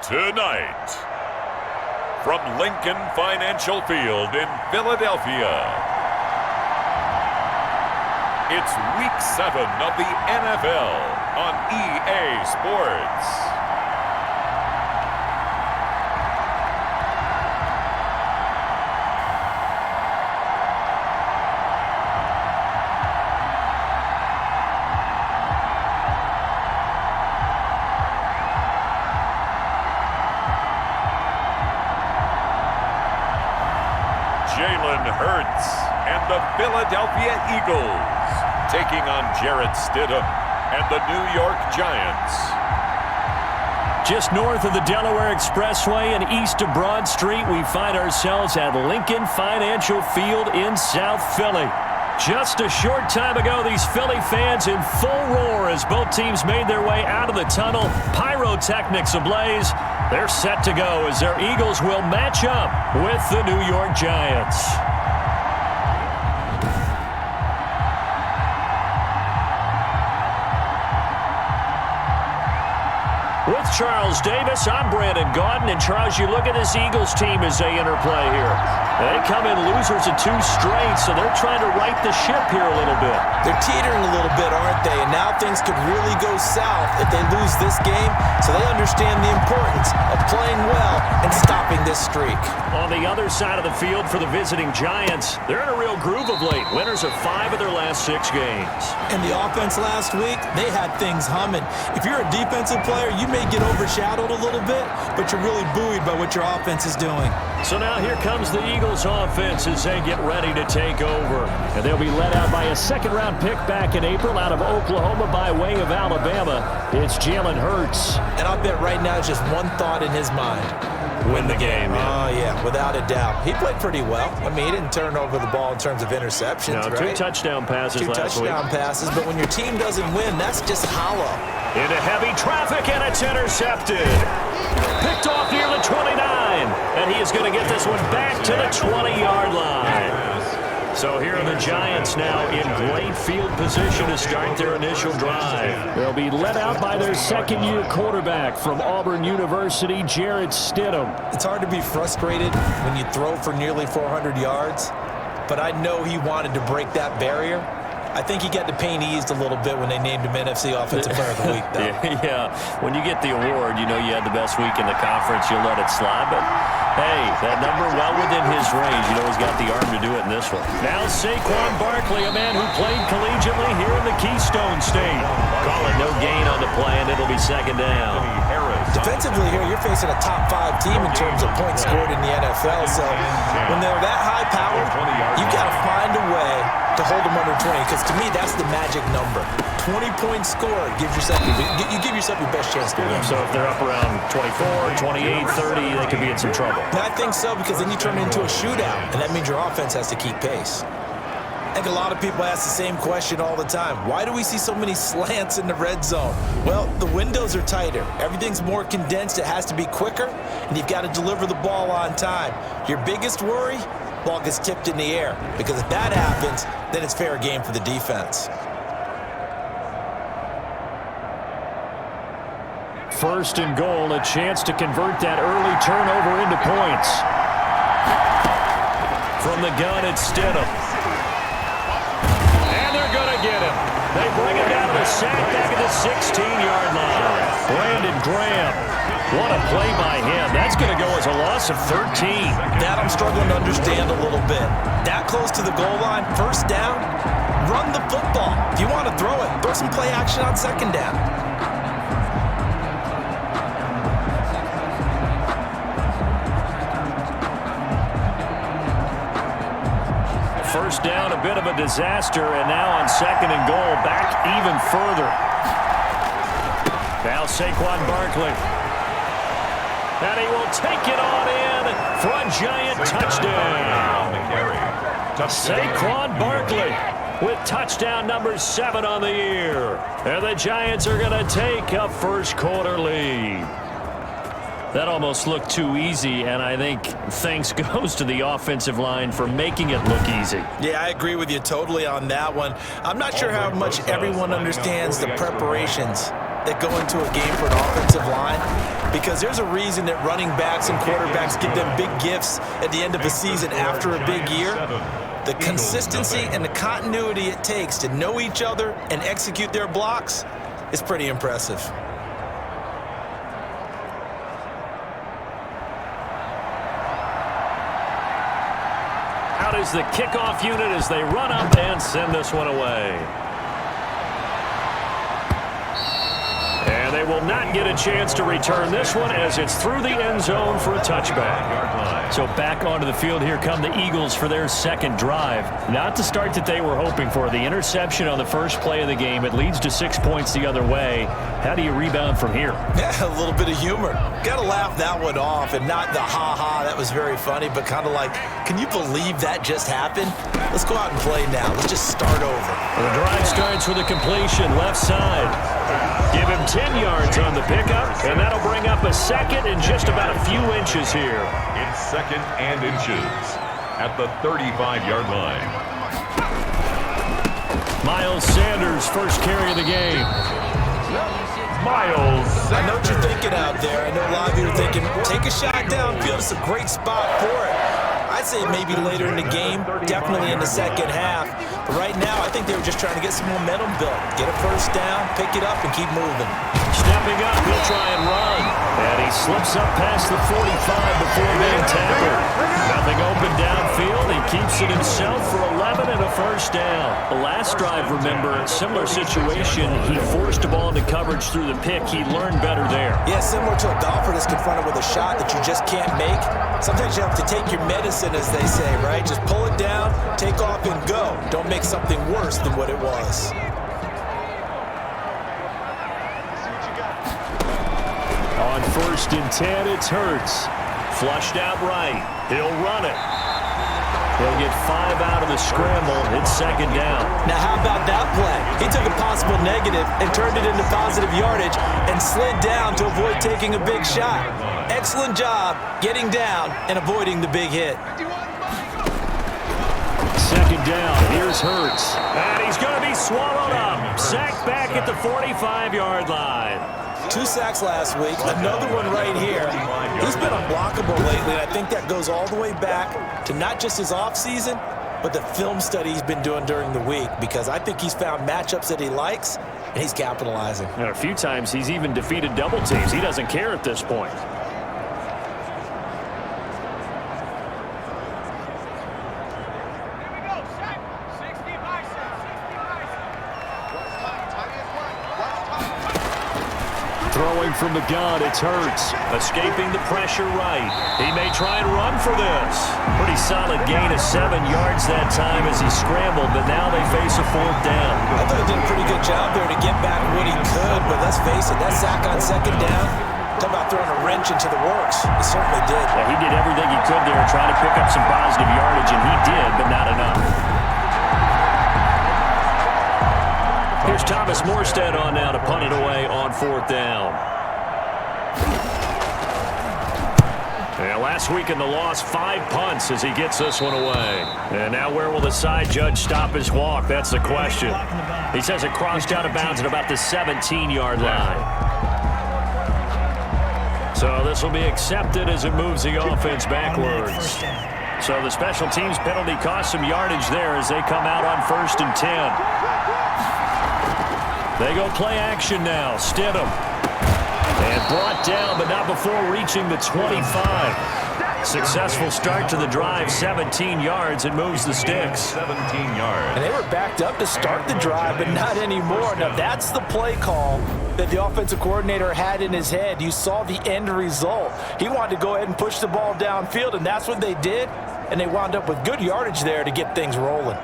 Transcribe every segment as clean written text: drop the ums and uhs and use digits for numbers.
Tonight, from Lincoln Financial Field in Philadelphia, it's Week 7 of the NFL on EA Sports. Jalen Hurts and the Philadelphia Eagles taking on Jarrett Stidham and the New York Giants. Just north of the Delaware Expressway and east of Broad Street, we find ourselves at Lincoln Financial Field in South Philly. Just a short time ago, these Philly fans in full roar as both teams made their way out of the tunnel. Pyrotechnics ablaze. They're set to go as their Eagles will match up with the New York Giants. With Charles Davis, I'm Brandon Gaudin. And Charles, you look at this Eagles team as they interplay here. They come in losers of 2 straight, so they're trying to right the ship here a little bit. They're teetering a little bit, aren't they? And now things could really go south if they lose this game, so they understand the importance of playing well and stopping this streak. On the other side of the field for the visiting Giants, they're in a real groove of late. Winners of 5 of their last 6 games. And the offense last week, they had things humming. If you're a defensive player, you may get overshadowed a little bit, but you're really buoyed by what your offense is doing. So now here comes the Eagles offense as they get ready to take over. And they'll be led out by a second-round pick back in April out of Oklahoma by way of Alabama. It's Jalen Hurts. And I'll bet right now just one thought in his mind. Win the game. Oh, yeah, without a doubt. He played pretty well. I mean, he didn't turn over the ball in terms of interceptions, no, right? 2 touchdown passes last week. 2 touchdown passes, but when your team doesn't win, that's just hollow. Into heavy traffic, and it's intercepted. Picked off near the 29, and he is going to get this one back to the 20-yard line. So here are the Giants now in great field position to start their initial drive. They'll be led out by their second-year quarterback from Auburn University, Jarrett Stidham. It's hard to be frustrated when you throw for nearly 400 yards, but I know he wanted to break that barrier. I think he got the pain eased a little bit when they named him NFC Offensive Player of the Week, though. Yeah, when you get the award, you know you had the best week in the conference. You'll let it slide, but hey, that number well within his range. You know he's got the arm to do it in this one. Now Saquon Barkley, a man who played collegiately here in the Keystone State. Call it no gain on the play, and it'll be second down. Defensively here, you're facing a top 5 team in terms of points scored in the NFL, so when they're that high-powered, you've got to find a way to hold them under 20, because to me, that's the magic number. 20 points scored gives yourself, you give yourself your best chance to win. So if they're up around 24, 28, 30, they could be in some trouble. And I think so, because then you turn it into a shootout, and that means your offense has to keep pace. I think a lot of people ask the same question all the time. Why do we see so many slants in the red zone? Well, the windows are tighter. Everything's more condensed. It has to be quicker, and you've got to deliver the ball on time. Your biggest worry? Ball gets tipped in the air, because if that happens, then it's fair game for the defense. First and goal, a chance to convert that early turnover into points. From the gun, it's Stidham. And they're going to get him. They bring him down to the sack back at the 16-yard line. Brandon Graham. What a play by him. That's going to go as a loss of 13. That I'm struggling to understand a little bit. That close to the goal line, first down, run the football. If you want to throw it, throw some play action on second down. First down, a bit of a disaster, and now on second and goal, back even further. Now Saquon Barkley. And he will take it on in for a Giant touchdown. Saquon Barkley with touchdown number 7 on the year. And the Giants are going to take a first quarter lead. That almost looked too easy, and I think thanks goes to the offensive line for making it look easy. Yeah, I agree with you totally on that one. I'm not sure how much everyone understands the preparations that go into a game for an offensive line? Because there's a reason that running backs and quarterbacks get them big gifts at the end of a season after a big year. The consistency and the continuity it takes to know each other and execute their blocks is pretty impressive. Out is the kickoff unit as they run up and send this one away. And they will not get a chance to return this one as it's through the end zone for a touchback. So back onto the field, here come the Eagles for their second drive. Not the start that they were hoping for. The interception on the first play of the game, it leads to 6 points the other way. How do you rebound from here? Yeah, a little bit of humor. Got to laugh that one off, and not the ha-ha, that was very funny, but kind of like, can you believe that just happened? Let's go out and play now. Let's just start over. The drive starts with a completion, left side. Give him 10 yards on the pickup, and that'll bring up a second and just about a few inches here. It's second and inches at the 35-yard line. Miles Sanders, first carry of the game. Miles Sanders. I know what you're thinking out there. I know a lot of you are thinking, take a shot downfield. It's a great spot for it. I'd say maybe later in the game, definitely in the second half. But right now, I think they were just trying to get some momentum built. Get a first down, pick it up, and keep moving. Stepping up, he'll try and run. And he slips up past the 45 before being tackled. Nothing open downfield. He keeps it himself for 11 and a first down. The last drive, remember, similar situation. He forced a ball into coverage through the pick. He learned better there. Yeah, similar to a golfer that's confronted with a shot that you just can't make. Sometimes you have to take your medicine, as they say, right? Just pull it down, take off, and go. Don't make something worse than what it was. On 1st and 10, it's Hurts. Flushed out right. He'll run it. He'll get 5 out of the scramble. It's second down. Now, how about that play? He took a possible negative and turned it into positive yardage and slid down to avoid taking a big shot. Excellent job getting down and avoiding the big hit. Second down. Here's Hurts. And he's going to be swallowed up. Sacked back at the 45-yard line. 2 sacks last week, another one right here. He's been unblockable lately, and I think that goes all the way back to not just his offseason, but the film study he's been doing during the week, because I think he's found matchups that he likes, and he's capitalizing. And a few times he's even defeated double teams. He doesn't care at this point. Throwing from the gun, it's Hurts. Escaping the pressure right. He may try and run for this. Pretty solid gain of 7 yards that time as he scrambled, but now they face a 4th down. I thought he did a pretty good job there to get back what he could, but let's face it, that sack on second down, talk about throwing a wrench into the works. He certainly did. Yeah, he did everything he could there, trying to pick up some positive yardage, and he did, but not enough. Here's Thomas Morstead on now to punt it away on 4th down. Yeah, last week in the loss, 5 punts as he gets this one away. And now where will the side judge stop his walk? That's the question. He says it crossed out of bounds at about the 17-yard line. So this will be accepted as it moves the offense backwards. So the special teams penalty cost some yardage there as they come out on 1st and 10. They go play action now. Stidham. And brought down, but not before reaching the 25. Successful start to the drive, 17 yards. It moves the sticks. 17 yards. And they were backed up to start the drive, but not anymore. Now, that's the play call that the offensive coordinator had in his head. You saw the end result. He wanted to go ahead and push the ball downfield, and that's what they did. And they wound up with good yardage there to get things rolling.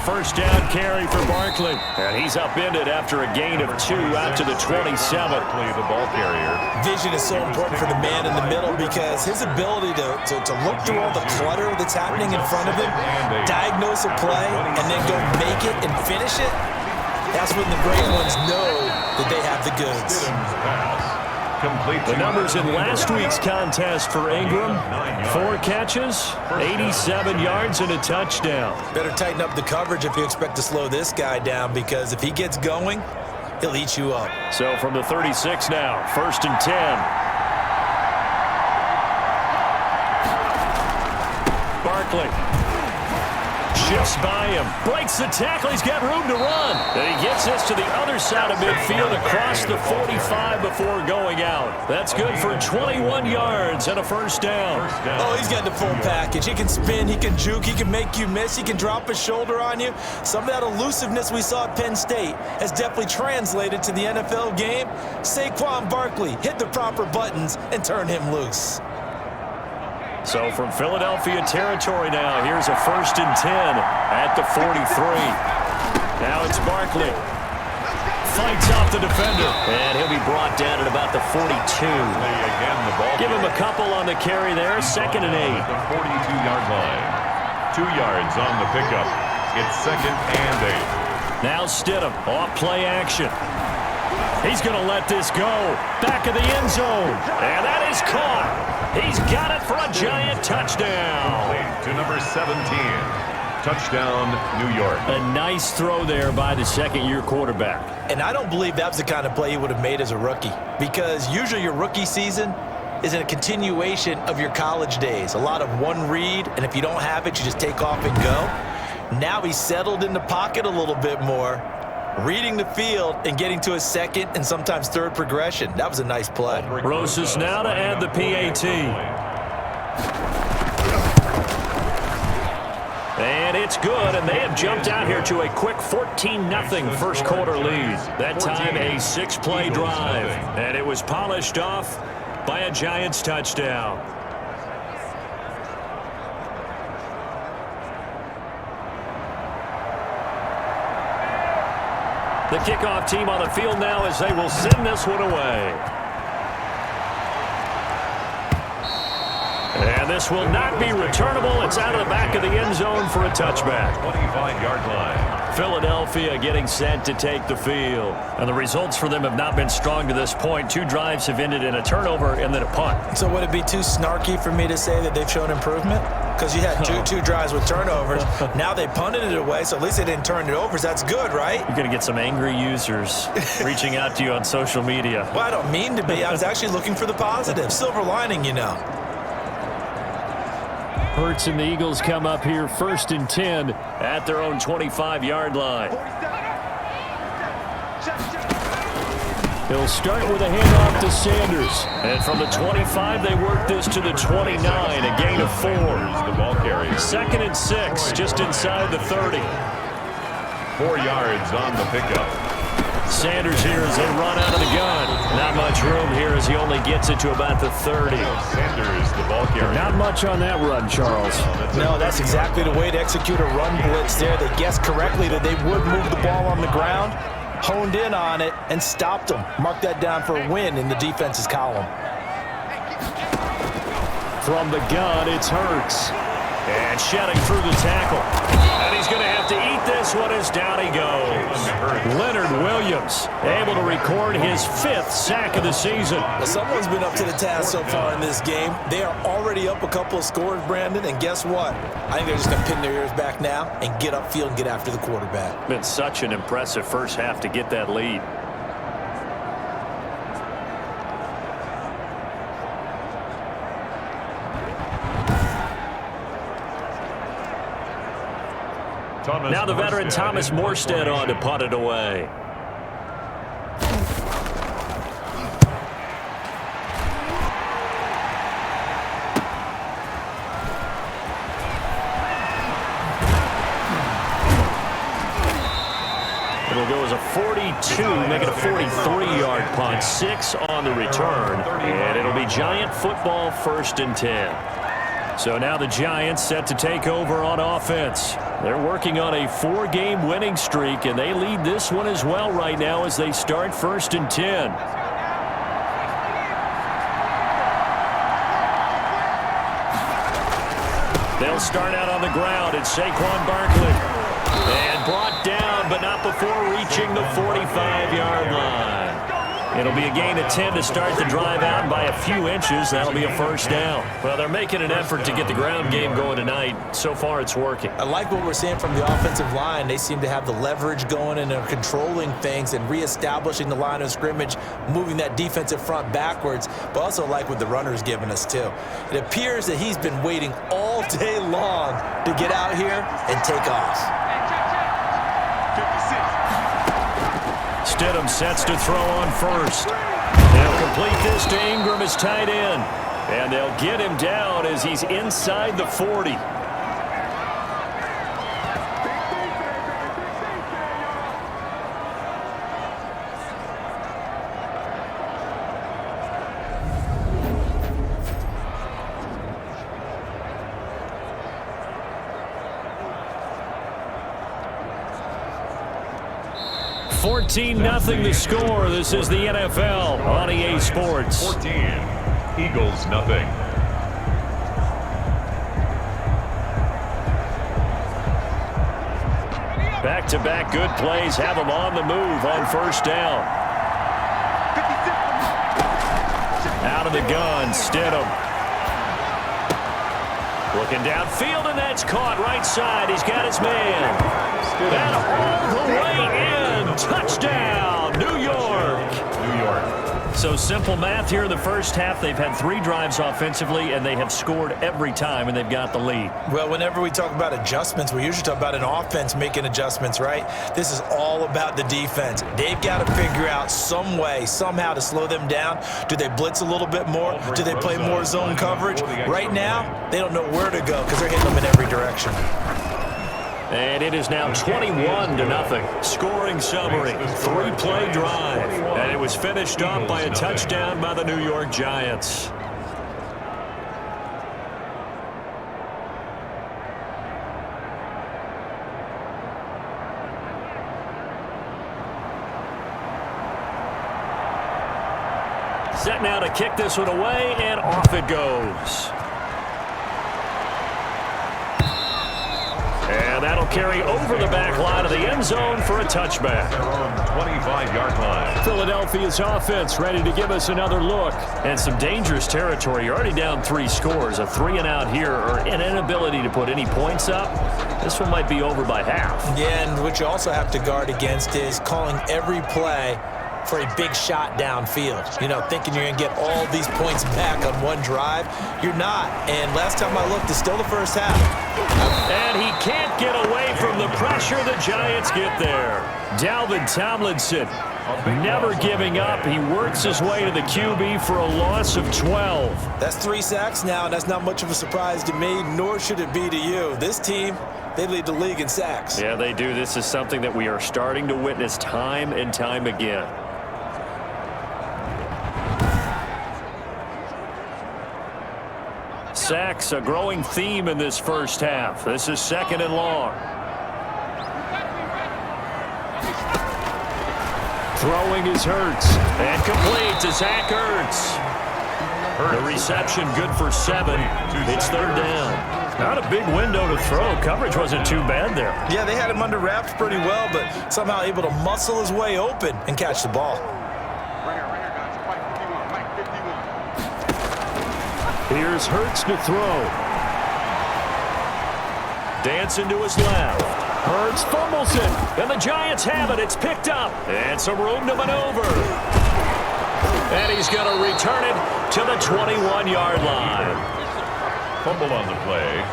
First down carry for Barkley. And he's upended after a gain of 2 out to the 27. The ball carrier. Vision is so important for the man in the middle because his ability to look through all the clutter that's happening in front of him, diagnose a play, and then go make it and finish it, that's when the great ones know that they have the goods. complete. The numbers in last week's contest for Ingram: 4 catches, 87 yards, and a touchdown. Better tighten up the coverage if you expect to slow this guy down, because if he gets going, he'll eat you up. So from the 36 now, 1st and 10. Barkley shifts by him, breaks the tackle, he's got room to run. And he gets this to the other side of midfield across the 45 before going out. That's good for 21 yards and a first down. Oh, he's got the full package. He can spin, he can juke, he can make you miss, he can drop a shoulder on you. Some of that elusiveness we saw at Penn State has definitely translated to the NFL game. Saquon Barkley hit the proper buttons and turn him loose. So from Philadelphia territory now, here's a 1st and 10 at the 43. Now it's Barkley. Fights off the defender. And he'll be brought down at about the 42. Again, the ball. Give him a couple on the carry there. 2nd and 8. The 42-yard line. 2 yards on the pickup. It's 2nd and 8. Now Stidham off play action. He's going to let this go. Back of the end zone. And that is caught. He's got it for a giant touchdown. To number 17. Touchdown, New York. A nice throw there by the second-year quarterback. And I don't believe that was the kind of play he would have made as a rookie, because usually your rookie season is a continuation of your college days. A lot of one read, and if you don't have it, you just take off and go. Now he's settled in the pocket a little bit more, reading the field and getting to his second and sometimes third progression. That was a nice play. Rosas now to add the PAT. And it's good, and they have jumped out here to a quick 14-0 first quarter lead. That time a 6-play drive, and it was polished off by a Giants touchdown. The kickoff team on the field now as they will send this one away. And this will not be returnable. It's out of the back of the end zone for a touchback. 25-yard line. Philadelphia getting set to take the field. And the results for them have not been strong to this point. 2 drives have ended in a turnover and then a punt. So would it be too snarky for me to say that they've shown improvement? Because you had two drives with turnovers. Now they punted it away, so at least they didn't turn it over. So that's good, right? You're going to get some angry users reaching out to you on social media. Well, I don't mean to be. I was actually looking for the positive. Silver lining, you know. Hurts and the Eagles come up here 1st and 10 at their own 25-yard line. He'll start with a handoff to Sanders. And from the 25, they work this to the 29, a gain of 4. The ball carrier. 2nd and 6, just inside the 30. 4 yards on the pickup. Sanders here as they run out of the gun. Not much room here as he only gets it to about the 30. Sanders, the ball carrier. Not much on that run, Charles. No, that's exactly the way to execute a run blitz there. They guessed correctly that they would move the ball on the ground, honed in on it, and stopped them. Mark that down for a win in the defense's column. From the gun, it's Hurts. And shedding through the tackle. And he's going to have to eat this one as down he goes. Leonard Williams able to record his 5th sack of the season. Well, someone's been up to the task so far in this game. They are already up a couple of scores, Brandon, and guess what? I think they're just going to pin their ears back now and get upfield and get after the quarterback. Been such an impressive first half to get that lead. Now the veteran Thomas Morstead on to punt it away. It'll go as a 42, make it a 43-yard punt, 6 on the return, and it'll be Giant football 1st and 10. So now the Giants set to take over on offense. They're working on a 4-game winning streak, and they lead this one as well right now as they start 1st and 10. They'll start out on the ground. It's Saquon Barkley. And brought down, but not before reaching the 45-yard line. It'll be a gain of 10 to start the drive out by a few inches. That'll be a first down. Well, they're making an effort to get the ground game going tonight. So far, it's working. I like what we're seeing from the offensive line. They seem to have the leverage going and are controlling things and reestablishing the line of scrimmage, moving that defensive front backwards, but also like what the runner's giving us too. It appears that he's been waiting all day long to get out here and take off. Stidham sets to throw on first. They'll complete this to Ingram as tight end. And they'll get him down as he's inside the 40. Nothing the score. This is the NFL on EA Sports. 14, Eagles nothing. Back-to-back good plays have them on the move on first down. Out of the gun, Stidham. Looking downfield, and that's caught right side. He's got his man. And all the way in. Touchdown, New York. New York. So simple math here in the first half. They've had 3 drives offensively, and they have scored every time, and they've got the lead. Well, whenever we talk about adjustments, we usually talk about an offense making adjustments, right? This is all about the defense. They've got to figure out some way, somehow to slow them down. Do they blitz a little bit more? Do they play more zone coverage? Right now, they don't know where to go because they're hitting them in every direction. And it is now 21-0. Scoring summary, 3-play drive. And it was finished up by a touchdown by the New York Giants. Set now to kick this one away, and off it goes. And that'll carry over the back line of the end zone for a touchback. They're on the 25-yard line. Philadelphia's offense ready to give us another look. And some dangerous territory. You're already down 3 scores. A 3-and-out here, or an inability to put any points up. This one might be over by half. Yeah, and what you also have to guard against is calling every play for a big shot downfield. You know, thinking you're going to get all these points back on one drive. You're not. And last time I looked, it's still the first half. And he can't get away from the pressure. The Giants get there. Dalvin Tomlinson never giving up. He works his way to the QB for a loss of 12. That's 3 sacks now, and that's not much of a surprise to me, nor should it be to you. This team, they lead the league in sacks. Yeah, they do. This is something that we are starting to witness time and time again. Sacks, a growing theme in this first half. This is 2nd and long. Throwing is Hurts. And complete to Zach Ertz. The reception good for 7. It's 3rd down. Not a big window to throw. Coverage wasn't too bad there. Yeah, they had him under wraps pretty well, but somehow able to muscle his way open and catch the ball. Here's Hurts to throw. Dancing to his left. Hurts fumbles it, and the Giants have it. It's picked up, and some room to maneuver. And he's going to return it to the 21-yard line. Fumble on the play.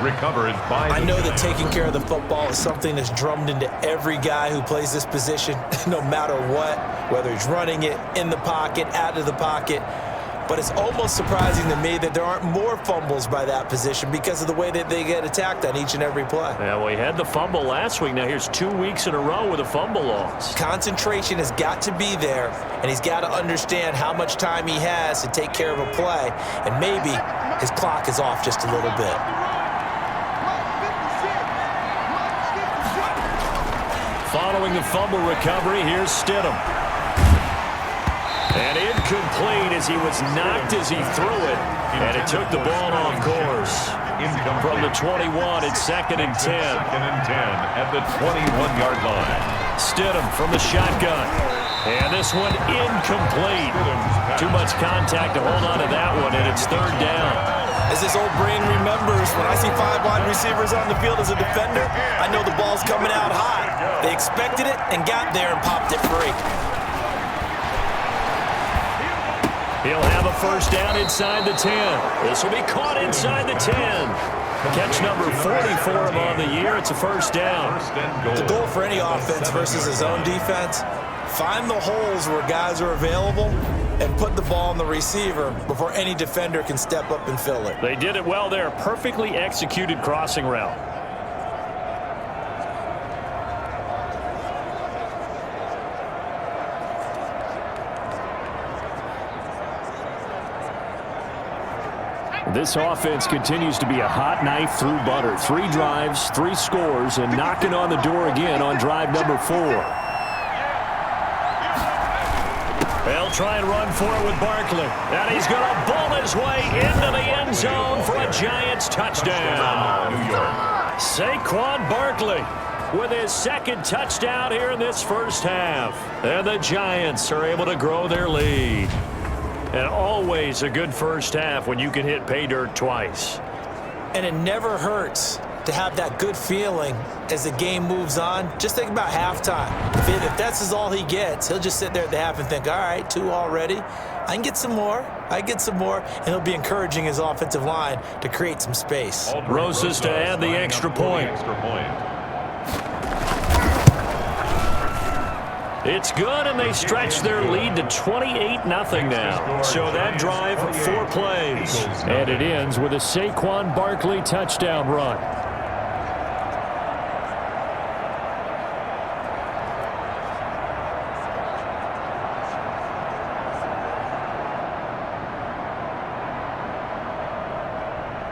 Recovered by I know that taking care of the football is something that's drummed into every guy who plays this position, no matter what, whether he's running it, in the pocket, out of the pocket. But it's almost surprising to me that there aren't more fumbles by that position because of the way that they get attacked on each and every play. Yeah, well, he had the fumble last week. Now here's 2 weeks in a row with a fumble loss. Concentration has got to be there, and he's got to understand how much time he has to take care of a play, and maybe his clock is off just a little bit. Following the fumble recovery, here's Stidham. And incomplete as he was knocked as he threw it. And it took the ball off course. From the 21, it's 2nd and 10. 2nd and 10 at the 21-yard line. Stidham from the shotgun. And this one incomplete. Too much contact to hold on to that one, and it's third down. As this old brain remembers, when I see 5 wide receivers on the field as a defender, I know the ball's coming out high. They expected it and got there and popped it free. He'll have a first down inside the 10. This will be caught inside the 10. Catch number 40 for him on the year. It's a first down. The goal for any offense versus his own defense, find the holes where guys are available and put the ball on the receiver before any defender can step up and fill it. They did it well there. Perfectly executed crossing route. This offense continues to be a hot knife through butter. 3 drives, 3 scores, and knocking on the door again on drive number 4. They'll try and run for it with Barkley. And he's going to bull his way into the end zone for a Giants touchdown. New York. Saquon Barkley with his second touchdown here in this first half. And the Giants are able to grow their lead. And always a good first half when you can hit pay dirt twice. And it never hurts to have that good feeling as the game moves on. Just think about halftime. If that's all he gets, he'll just sit there at the half and think, all right, 2 already. I can get some more. And he'll be encouraging his offensive line to create some space. Rosas to add the extra point. It's good, and they stretch their lead to 28-0 now. So that drive, 4 plays. And it ends with a Saquon Barkley touchdown run.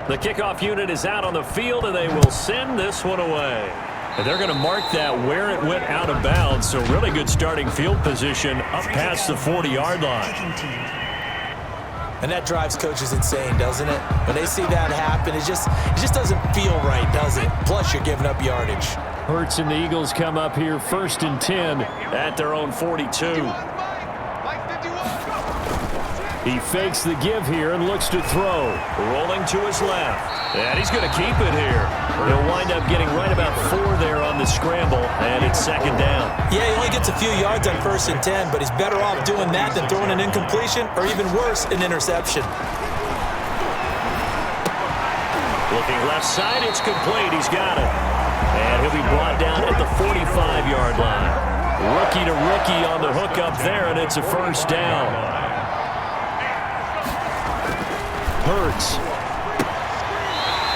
The kickoff unit is out on the field, and they will send this one away. And they're going to mark that where it went out of bounds. So really good starting field position up past the 40-yard line. And that drives coaches insane, doesn't it? When they see that happen, it just doesn't feel right, does it? Plus, you're giving up yardage. Hurts and the Eagles come up here 1st and 10 at their own 42. He fakes the give here and looks to throw. Rolling to his left. And he's going to keep it here. He'll wind up getting right about 4 there on the scramble, and it's 2nd down. Yeah, he only gets a few yards on 1st and 10, but he's better off doing that than throwing an incompletion or even worse, an interception. Looking left side, it's complete. He's got it. And he'll be brought down at the 45-yard line. Rookie to rookie on the hook up there, and it's a first down. Hurts.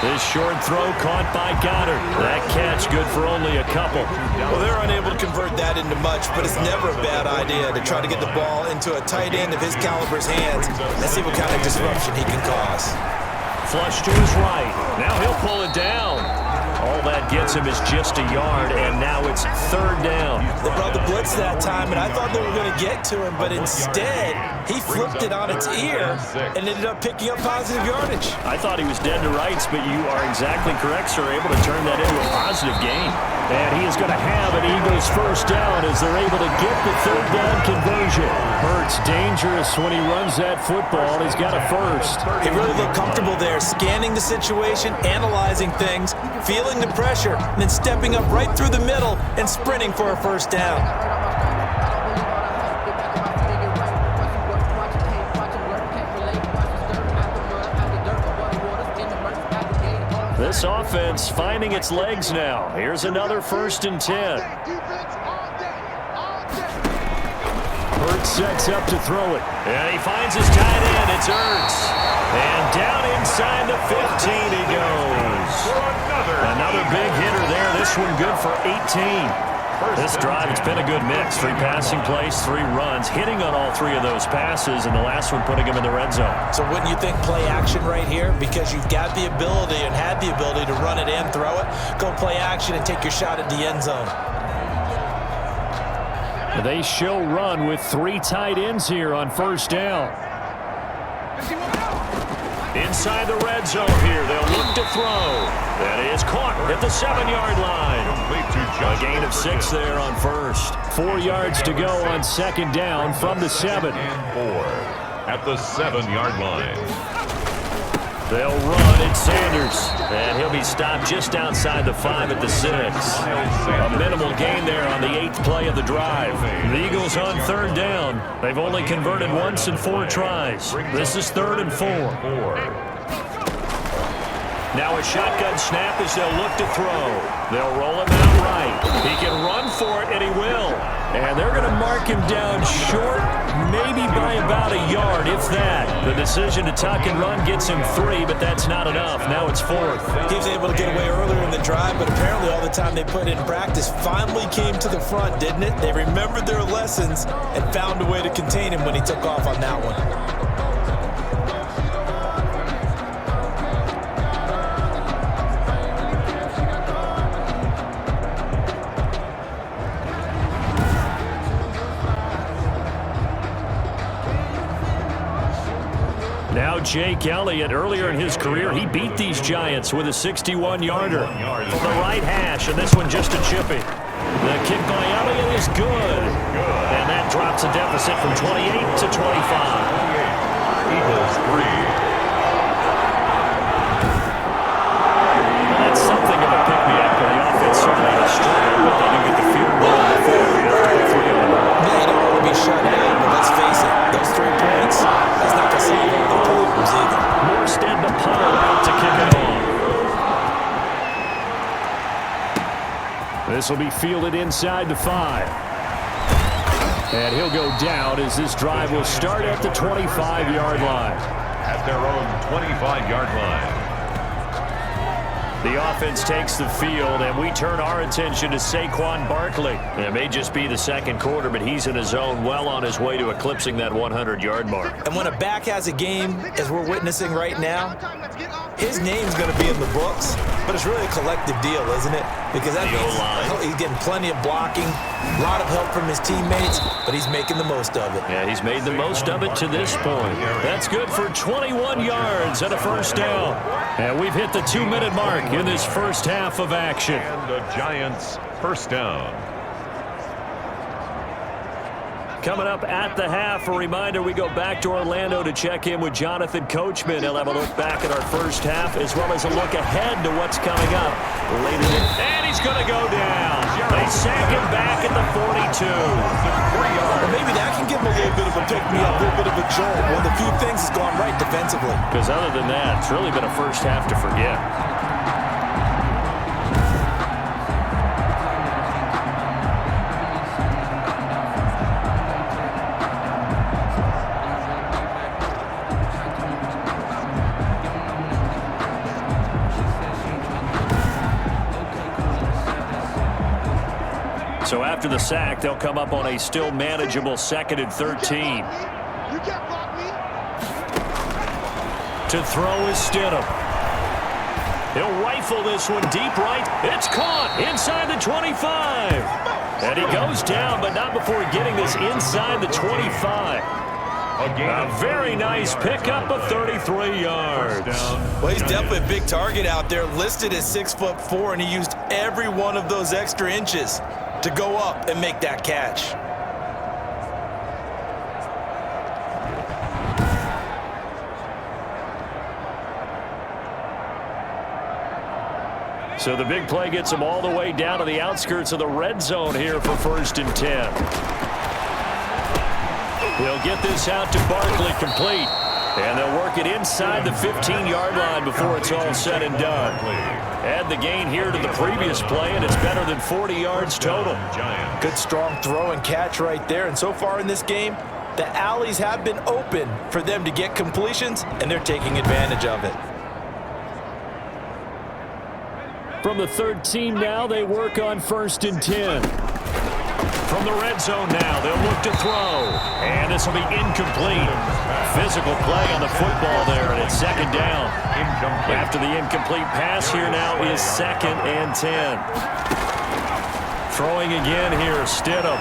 This short throw caught by Goddard. That catch good for only a couple. Well, they're unable to convert that into much, but it's never a bad idea to try to get the ball into a tight end of his caliber's hands and see what kind of disruption he can cause. Flush to his right. Now he'll pull it down. All that gets him is just a yard, and now it's 3rd down. They brought the blitz that time, and I thought they were going to get to him, but instead, he flipped it on its ear and ended up picking up positive yardage. I thought he was dead to rights, but you are exactly correct, sir. Able to turn that into a positive gain. And he is going to have an Eagles first down as they're able to get the 3rd down conversion. Hurts dangerous when he runs that football. He's got a first. He really looked comfortable there, scanning the situation, analyzing things, feeling the pressure, and then stepping up right through the middle and sprinting for a first down. This offense finding its legs now. Here's another 1st and 10. Hurts sets up to throw it. And he finds his tight end. It's Hurts. And down inside the 15 he goes. Another big hitter there. This one good for 18. This drive, it's been a good mix. 3 passing plays, 3 runs, hitting on all 3 of those passes, and the last one putting him in the red zone. So wouldn't you think play action right here? Because you've got the ability and had the ability to run it and throw it. Go play action and take your shot at the end zone. They show run with 3 tight ends here on first down. Inside the red zone here, they'll look to throw. That is caught at the 7-yard line. Complete to A gain of 6 there on first. 4 yards to go on second down from the 7. And 4 at the 7-yard line. They'll run at Sanders, and he'll be stopped just outside the 5 at the 6. A minimal gain there on the 8th play of the drive. The Eagles on third down. They've only converted once in 4 tries. This is 3rd and 4. Now a shotgun snap as they'll look to throw. They'll roll him out right. He can run for it, and he will. And they're going to mark him down short, maybe by about a yard, if that. The decision to tuck and run gets him 3, but that's not enough. Now it's 4th. He was able to get away earlier in the drive, but apparently all the time they put in practice finally came to the front, didn't it? They remembered their lessons and found a way to contain him when he took off on that one. Now Jake Elliott, earlier in his career, he beat these Giants with a 61-yarder from the right hash, and this one just a chippy. The kick by Elliott is good, and that drops a deficit from 28 to 25. Eagles 3. Well, that's something of a pick-me-up for the offense, certainly a struggle, but they do get the field goal before we have to go 3 of them. Yeah, you don't want to be shut down, but let's face it, those 3 points, that's not going to solve all their problems either. Morstead the punter out to kick it off. This will be fielded inside the 5. And he'll go down as this drive will start at the 25-yard line. At their own 25-yard line. The offense takes the field, and we turn our attention to Saquon Barkley. It may just be the second quarter, but he's in his zone, well on his way to eclipsing that 100-yard mark. And when a back has a game, as we're witnessing right now, his name's going to be in the books, but it's really a collective deal, isn't it? Because that means he's getting plenty of blocking, a lot of help from his teammates, but he's making the most of it. Yeah, he's made the most of it to this point. That's good for 21 yards and a first down. And we've hit the 2-minute mark in this first half of action. And the Giants first down. Coming up at the half, a reminder, we go back to Orlando to check in with Jonathan Coachman. He'll have a look back at our first half as well as a look ahead to what's coming up later. And he's going to go down. They sack him back at the 42. Well, maybe that can give him a little bit of a pick-me-up, a little bit of a jolt. One of the few things has gone right defensively. Because other than that, it's really been a first half to forget. So after the sack, they'll come up on a still manageable 2nd and 13. To throw is Stidham. He'll rifle this one deep right. It's caught inside the 25. And he goes down, but not before getting this inside the 25. A very nice pickup of 33 yards. Well, he's definitely a big target out there, listed as 6'4", and he used every one of those extra inches to go up and make that catch. So the big play gets him all the way down to the outskirts of the red zone here for 1st and 10. He'll get this out to Barkley complete. And they'll work it inside the 15-yard line before it's all said and done. Add the gain here to the previous play, and it's better than 40 yards total. Good strong throw and catch right there. And so far in this game, the alleys have been open for them to get completions, and they're taking advantage of it. From the 13 now, they work on 1st and 10. From the red zone now, they'll look to throw. And this will be incomplete. Physical play on the football there, and it's 2nd down. After the incomplete pass here now is 2nd and 10. Throwing again here, Stidham.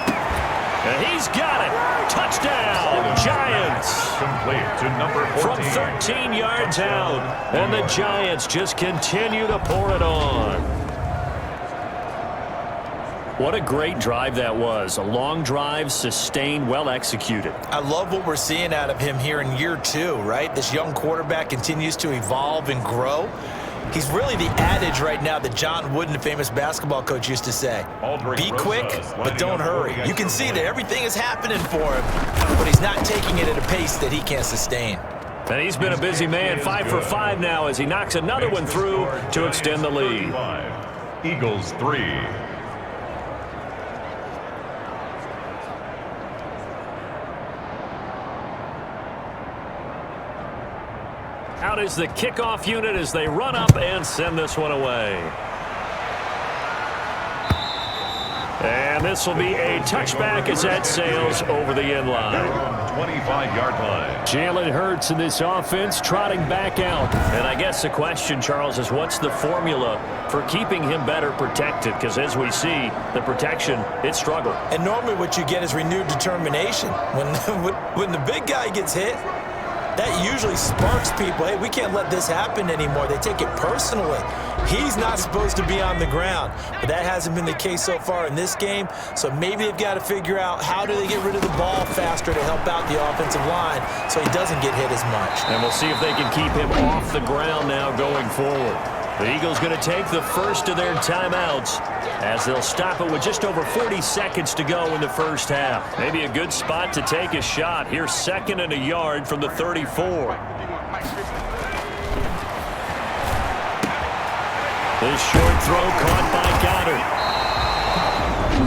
And he's got it. Touchdown, Giants. Complete to number 14. From 13 yards out. And the Giants just continue to pour it on. What a great drive that was. A long drive, sustained, well executed. I love what we're seeing out of him here in year 2, right? This young quarterback continues to evolve and grow. He's really the adage right now that John Wooden, the famous basketball coach, used to say. Be quick, but don't hurry. You can see that everything is happening for him, but he's not taking it at a pace that he can't sustain. And he's been a busy man, 5 for 5 now as he knocks another one through to extend the lead. Eagles 3. Out is the kickoff unit as they run up and send this one away. And this will be a touchback as that sails over the end line. 25-yard line. Jalen Hurts in this offense trotting back out. And I guess the question, Charles, is what's the formula for keeping him better protected? Because as we see, the protection, it struggled. And normally what you get is renewed determination. When the big guy gets hit, that usually sparks people. Hey, we can't let this happen anymore. They take it personally. He's not supposed to be on the ground, but that hasn't been the case so far in this game. So maybe they've got to figure out how do they get rid of the ball faster to help out the offensive line so he doesn't get hit as much. And we'll see if they can keep him off the ground now going forward. The Eagles going to take the first of their timeouts as they'll stop it with just over 40 seconds to go in the first half. Maybe a good spot to take a shot. Here's 2nd and a yard from the 34. This short throw caught by Goddard.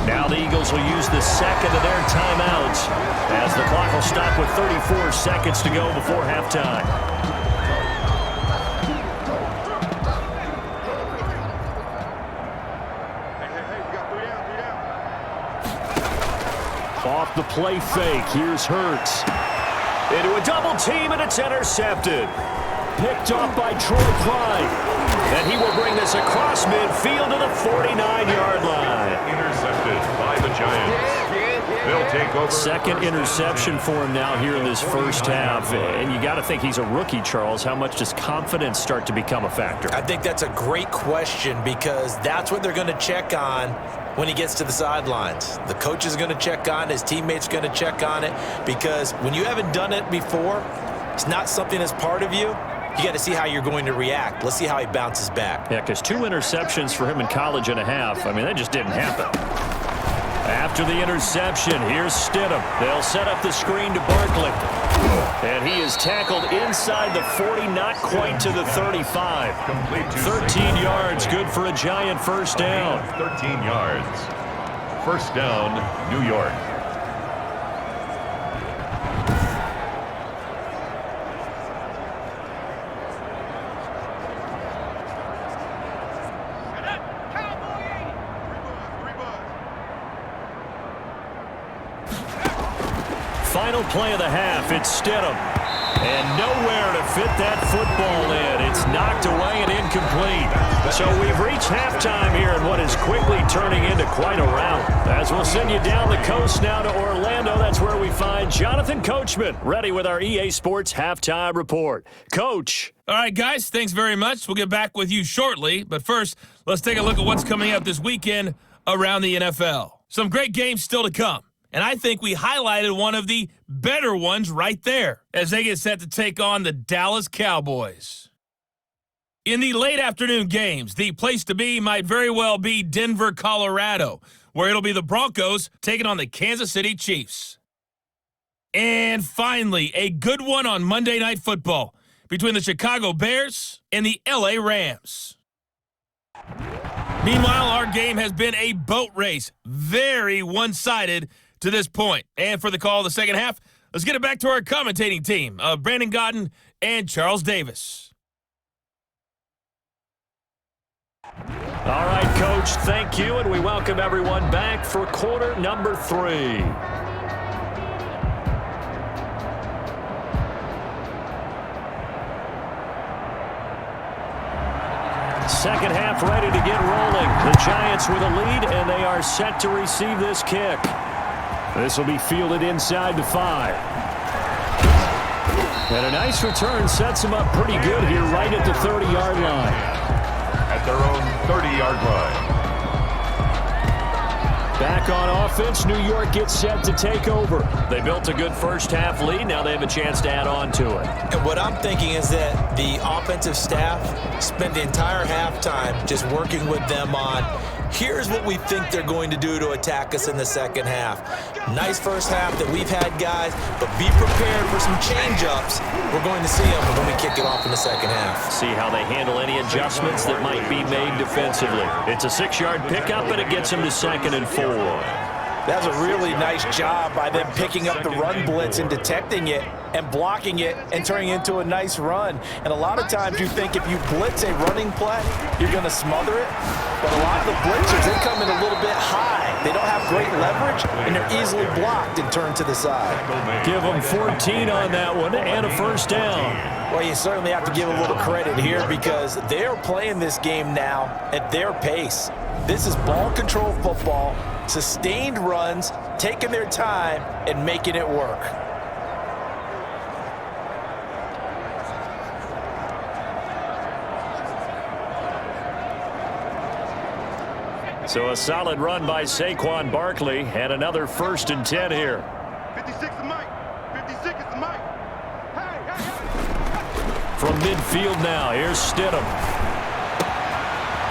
Now the Eagles will use the second of their timeouts as the clock will stop with 34 seconds to go before halftime. Off the play fake, here's Hurts. Into a double team, and it's intercepted. Picked off by Troy Pride. And he will bring this across midfield to the 49-yard line. Intercepted by the Giants. They'll take over. Second interception for him now here in this first half. And you got to think he's a rookie, Charles. How much does confidence start to become a factor? I think that's a great question because that's what they're going to check on when he gets to the sidelines. The coach is going to check on it. His teammates are going to check on it because when you haven't done it before, it's not something that's part of you. You got to see how you're going to react. Let's see how he bounces back. Yeah, because 2 interceptions for him in college and a half. I mean, that just didn't happen. After the interception, here's Stidham. They'll set up the screen to Barkley. And he is tackled inside the 40, not quite to the 35. 13 yards, good for a Giant first down. 13 yards. First down, New York. Final play of the half, it's Stidham. And nowhere to fit that football in. It's knocked away and incomplete. So we've reached halftime here in what is quickly turning into quite a rout. As we'll send you down the coast now to Orlando, that's where we find Jonathan Coachman, ready with our EA Sports Halftime Report. Coach. All right, guys, thanks very much. We'll get back with you shortly. But first, let's take a look at what's coming up this weekend around the NFL. Some great games still to come. And I think we highlighted one of the better ones right there as they get set to take on the Dallas Cowboys. In the late afternoon games, the place to be might very well be Denver, Colorado, where it'll be the Broncos taking on the Kansas City Chiefs. And finally, a good one on Monday Night Football between the Chicago Bears and the LA Rams. Meanwhile, our game has been a boat race, very one-sided to this point. And for the call of the second half, let's get it back to our commentating team of Brandon Godden and Charles Davis. All right, Coach, thank you, and we welcome everyone back for quarter number 3. Second half ready to get rolling. The Giants with a lead, and they are set to receive this kick. This will be fielded inside the 5. And a nice return sets them up pretty good here right at the 30-yard line. At their own 30-yard line. Back on offense, New York gets set to take over. They built a good first-half lead. Now they have a chance to add on to it. And what I'm thinking is that the offensive staff spent the entire halftime just working with them on, here's what we think they're going to do to attack us in the second half. Nice first half that we've had, guys, but be prepared for some change-ups. We're going to see them when we kick it off in the second half. See how they handle any adjustments that might be made defensively. It's a 6-yard pickup, and it gets them to 2nd and 4. That was a really nice job by them picking up the run blitz and detecting it and blocking it and turning it into a nice run. And a lot of times you think if you blitz a running play, you're going to smother it. But a lot of the blitzers, they come in a little bit high. They don't have great leverage, and they're easily blocked and turned to the side. Give them 14 on that one and a first down. Well, you certainly have to give a little credit here because they're playing this game now at their pace. This is ball control football, sustained runs, taking their time, and making it work. So a solid run by Saquon Barkley and another 1st and 10 here. 56 is Mike. 56 is Mike. Hey. From midfield now, here's Stidham.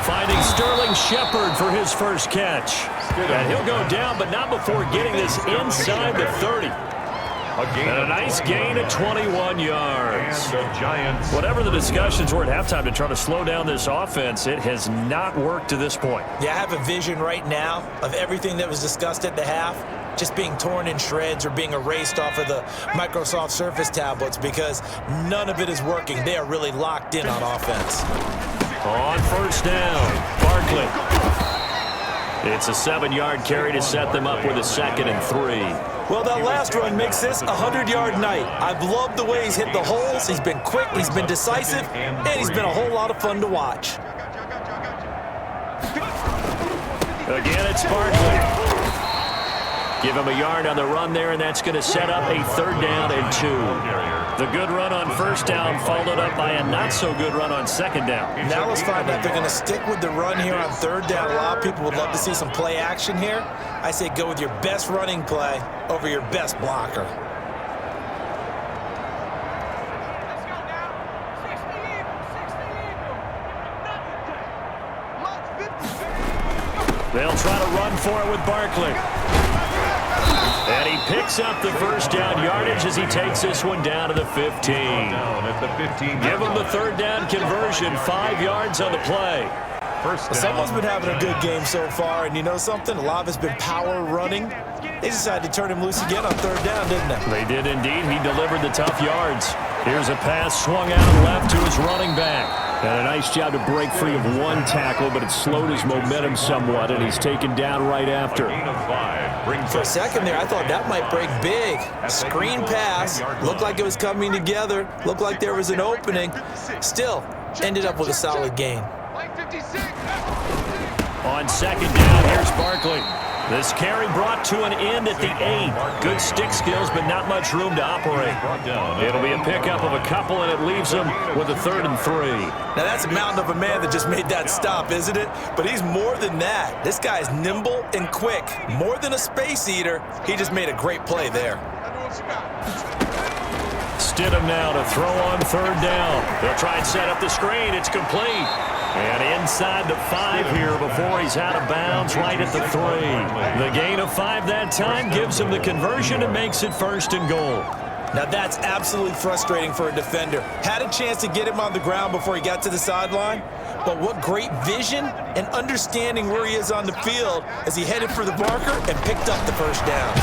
Finding Sterling Shepard for his first catch. And he'll go down, but not before getting this inside the 30. And a nice gain of 21 yards. Whatever the discussions were at halftime to try to slow down this offense, it has not worked to this point. Yeah, I have a vision right now of everything that was discussed at the half just being torn in shreds or being erased off of the Microsoft Surface tablets because none of it is working. They are really locked in on offense. On first down, Barkley. It's a 7-yard carry to set them up with a 2nd and 3. Well, that last run makes this a 100-yard night. I've loved the way he's hit the holes. He's been quick, he's been decisive, and he's been a whole lot of fun to watch. Again, it's Barkley. Give him a yard on the run there, and that's going to set up a 3rd down and 2. The good run on first down followed up by a not-so-good run on 2nd down. Now let's find out if they're going to stick with the run here on 3rd down. A lot of people would love to see some play action here. I say go with your best running play over your best blocker. They'll try to run for it with Barkley. And he picks up the first down yardage as he takes this one down to the 15. Give him the 3rd down conversion, 5 yards on the play. Someone's been having a good game so far, and you know something? A lot of it's been power running. They decided to turn him loose again on 3rd down, didn't they? They did indeed. He delivered the tough yards. Here's a pass swung out left to his running back. And a nice job to break free of one tackle, but it slowed his momentum somewhat, and he's taken down right after. For a second there, I thought that might break big. Screen pass. Looked like it was coming together. Looked like there was an opening. Still, ended up with a solid gain. On 2nd down, here's Barkley. This carry brought to an end at the 8. Good stick skills, but not much room to operate. It'll be a pickup of a couple, and it leaves them with a 3rd and 3. Now, that's a mountain of a man that just made that stop, isn't it? But he's more than that. This guy's nimble and quick. More than a space eater, he just made a great play there. Stidham now to throw on 3rd down. They'll try and set up the screen. It's complete. And inside the 5 here before he's out of bounds right at the 3. The gain of 5 that time gives him the conversion and makes it 1st and goal. Now that's absolutely frustrating for a defender. Had a chance to get him on the ground before he got to the sideline, but what great vision and understanding where he is on the field as he headed for the marker and picked up the first down.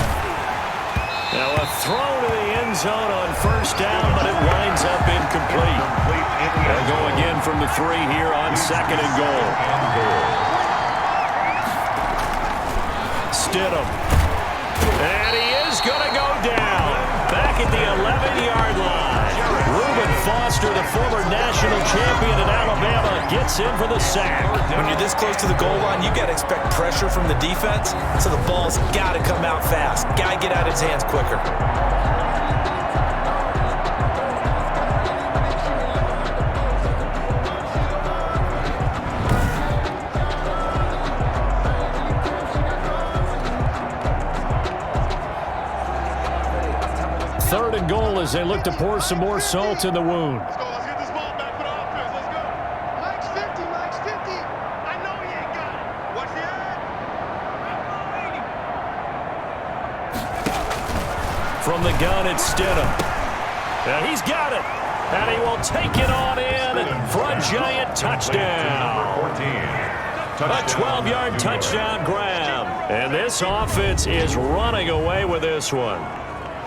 Now a throw to the end zone on 1st down, but it winds up incomplete. They'll go again from the 3 here on 2nd and goal. Stidham. And he is going to go down. Back at the 11-yard line. Reuben Foster, the former national champion in Alabama, gets in for the sack. When you're this close to the goal line, you got to expect pressure from the defense, so the ball's got to come out fast. Got to get out of his hands quicker. 3rd and goal as they look to pour some more salt in the wound. Let's go. Let's get this ball back for the offense. Let's go. Mike's 50. Mike's 50. I know he ain't got it. Watch the end. From the gun, it's Stidham. And he's got it. And he will take it on in for a giant touchdown. A 12-yard touchdown grab. And this offense is running away with this one.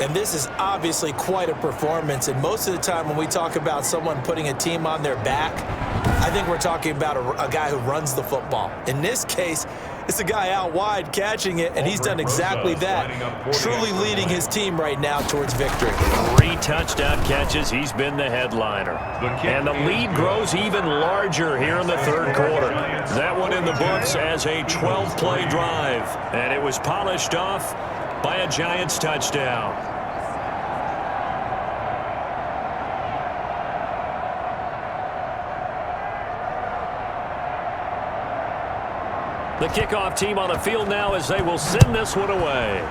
And this is obviously quite a performance. And most of the time when we talk about someone putting a team on their back, I think we're talking about a guy who runs the football. In this case, it's a guy out wide catching it, and he's done exactly that, truly leading his team right now towards victory. 3 touchdown catches. He's been the headliner. And the lead grows even larger here in the 3rd quarter. That one in the books as a 12-play drive. And it was polished off by a Giants touchdown. The kickoff team on the field now as they will send this one away.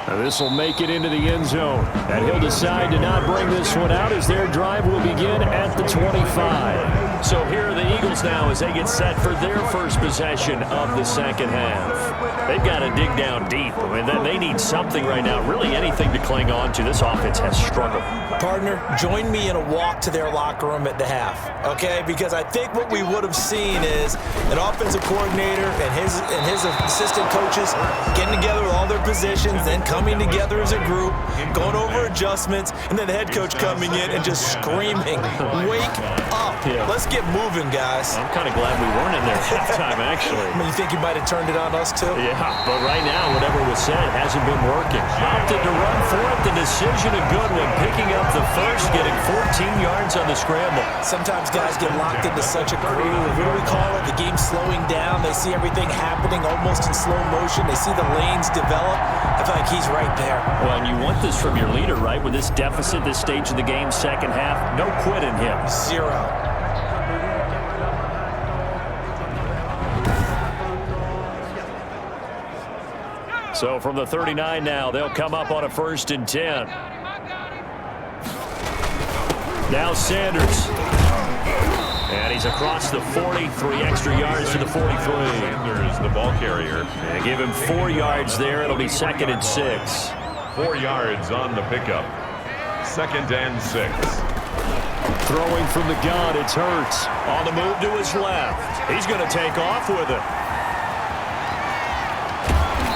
Now this will make it into the end zone. And he'll decide to not bring this one out as their drive will begin at the 25. So here are the Eagles now as they get set for their first possession of the 2nd half. They've got to dig down deep. I mean, they need something right now, really anything to cling on to. This offense has struggled. Partner, join me in a walk to their locker room at the half, okay? Because I think what we would have seen is an offensive coordinator and his assistant coaches getting together with all their positions, then coming together as a group, going over adjustments, and then the head coach coming in and just screaming, "Wake up. Let's get moving, guys." I'm kind of glad we weren't in there at halftime, actually. I mean, you think he might have turned it on us, too? Yeah, but right now, whatever was said hasn't been working. Opted to run for it. The decision a good one, picking up the first, getting 14 yards on the scramble. Sometimes guys get locked into such a groove. What do we call it? The game's slowing down. They see everything happening almost in slow motion. They see the lanes develop. I feel like he's right there. Well, and you want this from your leader, right? With this deficit, this stage of the game, 2nd half, no quit in him. 0. So from the 39 now, they'll come up on a 1st and 10. Now Sanders. And he's across the 40, 3 extra yards to the 43. Sanders, the ball carrier. And give him 4 yards there. It'll be 2nd and 6. 4 yards on the pickup. 2nd and 6. Throwing from the gun, it's Hurts. On the move to his left. He's going to take off with it.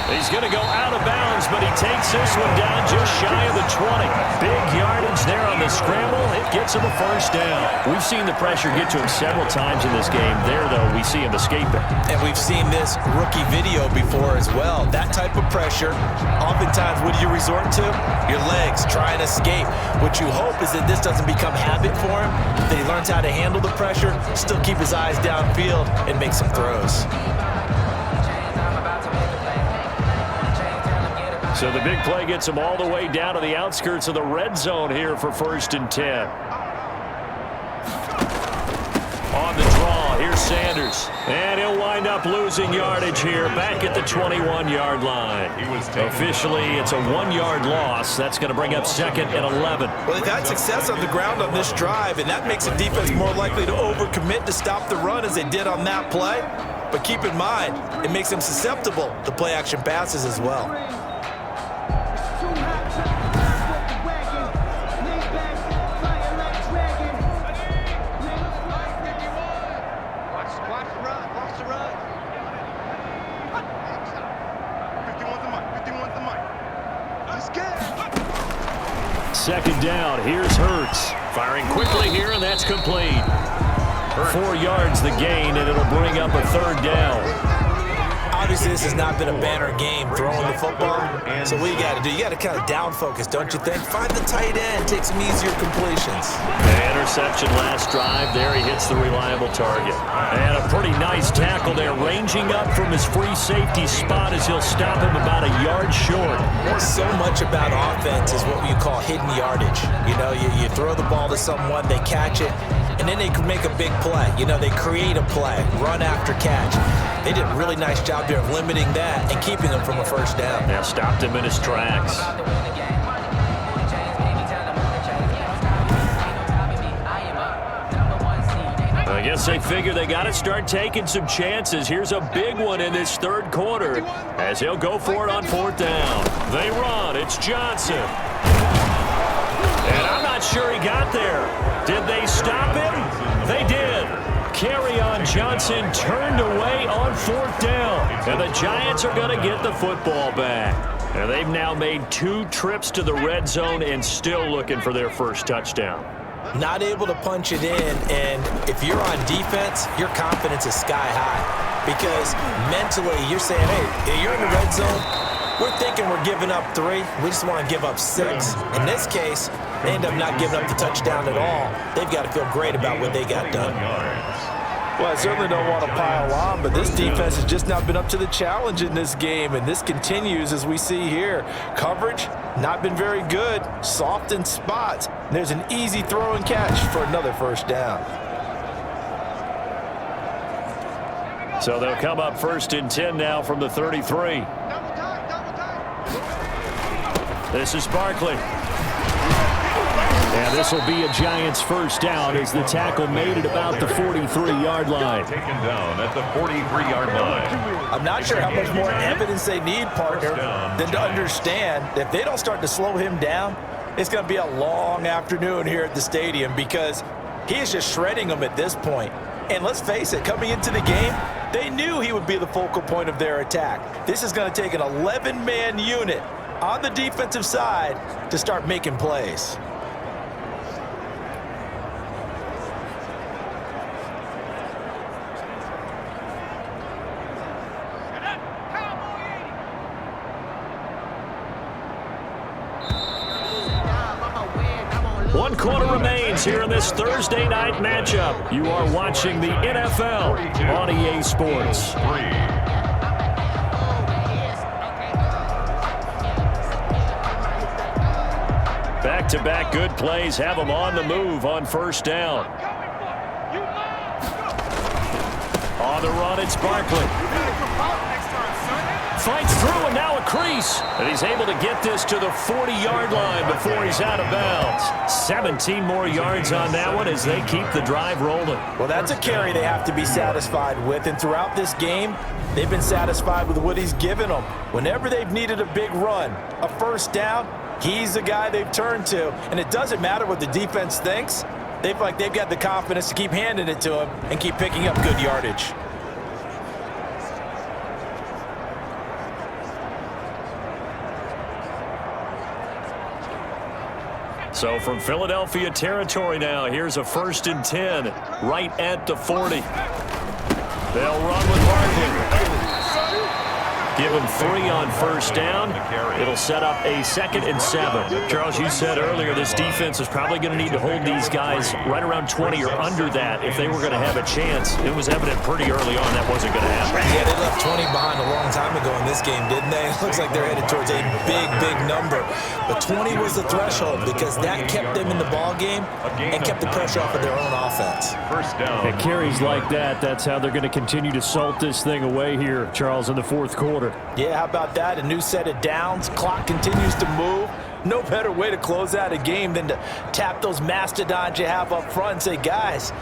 He's going to go out of bounds, but he takes this one down just shy of the 20. Big yardage there on the scramble. It gets him a 1st down. We've seen the pressure get to him several times in this game. There, though, we see him escape it. And we've seen this rookie video before as well. That type of pressure, oftentimes, what do you resort to? Your legs, try and escape. What you hope is that this doesn't become habit for him, that he learns how to handle the pressure, still keep his eyes downfield, and make some throws. So the big play gets him all the way down to the outskirts of the red zone here for 1st and 10. On the draw, here's Sanders. And he'll wind up losing yardage here back at the 21-yard line. Officially, it's a 1-yard loss. That's going to bring up 2nd and 11. Well, they've had success on the ground on this drive, and that makes the defense more likely to overcommit to stop the run as they did on that play. But keep in mind, it makes them susceptible to play-action passes as well. Second down, here's Hurts. Firing quickly here, and that's complete. 4 yards the gain, and it'll bring up a 3rd down. Obviously, this has not been a banner game throwing the football. So what you got to do, you got to kind of down focus, don't you think? Find the tight end, take some easier completions. The interception last drive. There he hits the reliable target. And a pretty nice tackle there, ranging up from his free safety spot as he'll stop him about a yard short. So much about offense is what you call hidden yardage. You know, you throw the ball to someone, they catch it, and then they can make a big play. You know, they create a play, run after catch. They did a really nice job there of limiting that and keeping him from a first down. Now stopped him in his tracks. I guess they figure they got to start taking some chances. Here's a big one in this third quarter as he'll go for it on fourth down. They run. It's Johnson. And I'm not sure he got there. Did they stop him? They did. Kerryon Johnson turned away on fourth down. And the Giants are going to get the football back. And they've now made 2 trips to the red zone and still looking for their first touchdown. Not able to punch it in, and if you're on defense, your confidence is sky high. Because mentally, you're saying, hey, you're in the red zone. We're thinking we're giving up 3. We just want to give up 6. In this case, they end up not giving up the touchdown at all. They've got to feel great about what they got done. Well, I certainly don't want to pile on, but this defense has just not been up to the challenge in this game, and this continues as we see here. Coverage, not been very good, soft in spots. There's an easy throw and catch for another first down. So they'll come up 1st and 10 now from the 33. This is Barkley. And this will be a Giants first down as the tackle made at about the 43-yard line. Taken down at the 43-yard line. I'm not sure how much more evidence they need, partner, than to understand that if they don't start to slow him down, it's going to be a long afternoon here at the stadium because he is just shredding them at this point. And let's face it, coming into the game, they knew he would be the focal point of their attack. This is going to take an 11-man unit on the defensive side to start making plays. One quarter remains here in this Thursday night matchup. You are watching the NFL on EA Sports. Back-to-back good plays have them on the move on first down. On the run, it's Barkley. Fights through and now a crease. And he's able to get this to the 40-yard line before he's out of bounds. 17 more yards on that one as they keep the drive rolling. Well, that's a carry they have to be satisfied with. And throughout this game, they've been satisfied with what he's given them. Whenever they've needed a big run, a first down, he's the guy they've turned to. And it doesn't matter what the defense thinks. They've got the confidence to keep handing it to him and keep picking up good yardage. So from Philadelphia territory now, here's a 1st and 10 right at the 40. They'll run with Barkley. Give him 3 on first down. It'll set up a 2nd and 7. Charles, you said earlier this defense is probably going to need to hold these guys right around 20 or under that if they were going to have a chance. It was evident pretty early on that wasn't going to happen. Yeah, they left 20 behind a long time ago in this game, didn't they? It looks like they're headed towards a big, big number. But 20 was the threshold because that kept them in the ball game and kept the pressure off of their own offense. First down. It carries like that. That's how they're going to continue to salt this thing away here, Charles, in the 4th quarter. Yeah, how about that? A new set of downs. Clock continues to move. No better way to close out a game than to tap those mastodons you have up front and say, guys,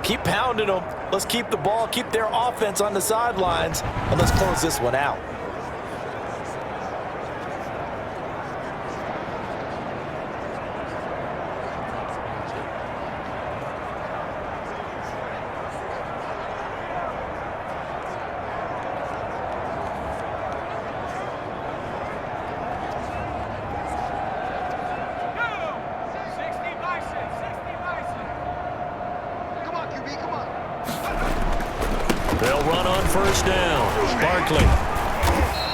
keep pounding them. Let's keep the ball, keep their offense on the sidelines, and let's close this one out. They'll run on first down. Barkley.